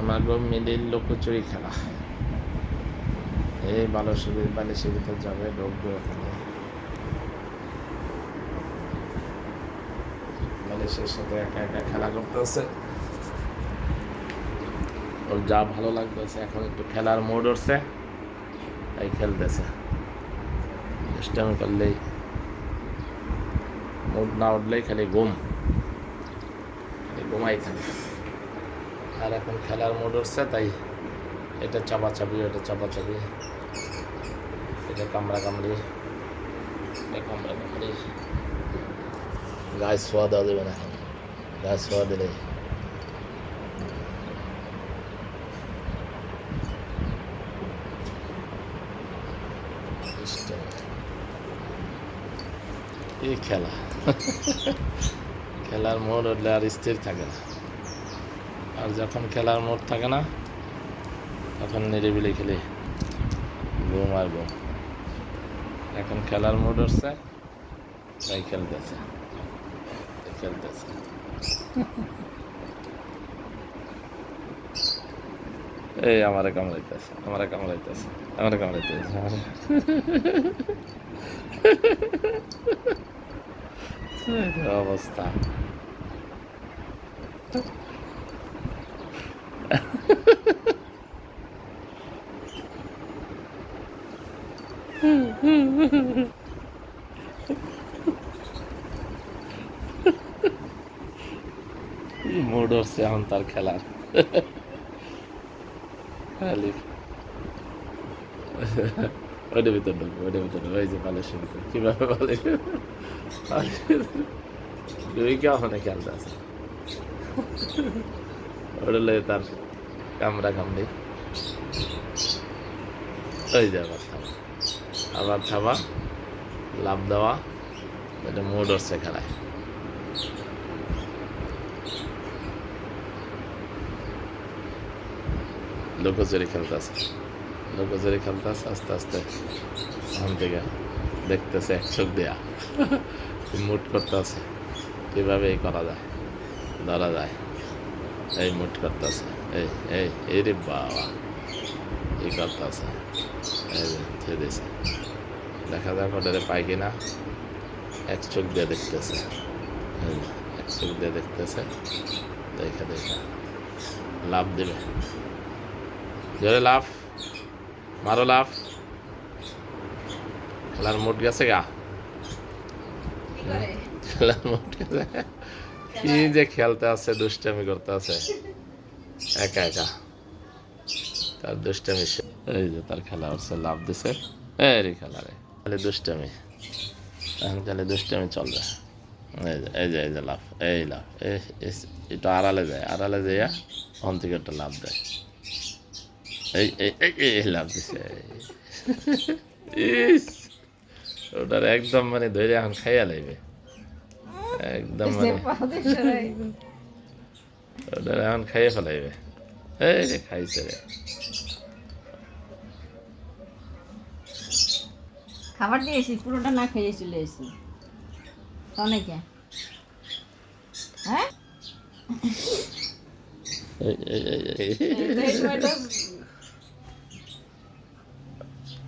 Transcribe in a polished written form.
আমার মিলির লুকোচুরি খেলা। এই বালিশের ভিতর যাবে, ঢুকবে ওখানে, বালিশের সাথে একা একা খেলা করতেছে। ওর যা ভালো লাগতেছে, এখন একটু খেলার মোড উঠছে, তাই খেলতেছে। দুষ্টামি করলেই, মুড না উঠলেই খালি ঘুমাই থাকে। আর এখন খেলার মোড উঠছে, তাই এটা চাপাচাপি, ওটা চাপাচাপি, এটা কামড়াকামড়ি, এটা কামড়াকামড়ি। গায়ে ছোঁয়া দেওয়া দেবে না এখন, গায়ে ছোঁয়া দিলে এই খেলা। খেলার মোড় উঠলে আর স্থির থাকে না, আর যখন খেলার মোড় থাকে না তখন নিরিবিলি খেলি ঘুম আর ঘুম। এখন খেলার মোড় উঠছে, তাই খেলতেছে। এই আমারে কামড়াইতেছে। অবস্থা। মুড হচ্ছে এখন তার খেলার। ওইটার ভিতর ঢুকবে, ওই যে বালিশের ভিতর কিভাবে বলে ঢুইকা ওখানে খেলতে আছে। ওটা লয়ে তার কামড়ি। ওই যে আবার থাবা, লাভ দেওয়া, এটা মুড হচ্ছে খেলায়। লুকোচুরি খেলতেছে, আস্তে আস্তে ওখান থেকে দেখতেছে, এক চোখ দেয়া মুড করতে আছে, কিভাবে এই করা যায়, ধরা যায়। এই মুড করতে আছে, এই রে বাবা, এই করতে আছে, এই যে ছেড়ে দিয়েছে। দেখা যাক ওটারে পাই কিনা। এক চোখ দিয়ে দেখতেছে, দেখা লাভ দেবে, জোরে লাভ মারো, লাভ। খেলার মুড গেছে গা, খেলার মুড গেছে। কি যে খেলতে আছে, দুষ্টামি করতে আছে একা একা, তার দুষ্টামি। এই যে তার খেলা হচ্ছে, লাভ দিছে, এই খেলা রে খালি দুষ্টামি, এখন খালি দুষ্টামি চলবে। এই যে লাভ, এটা আড়ালে যায়, ওখান থেকে একটা লাভ দেয়, এই লাভ দিছে। ইস, ওটার একদম মানে ধরে এখন খাইয়া লাইবে, একদম মানে ওটার এখন খাইয়ে ফেলাইবে। এই রে খাইছে রে, খাবার দিয়েছি, পুরোটা না খেয়ে চলে এসেছি অনেকে। হ্যাঁ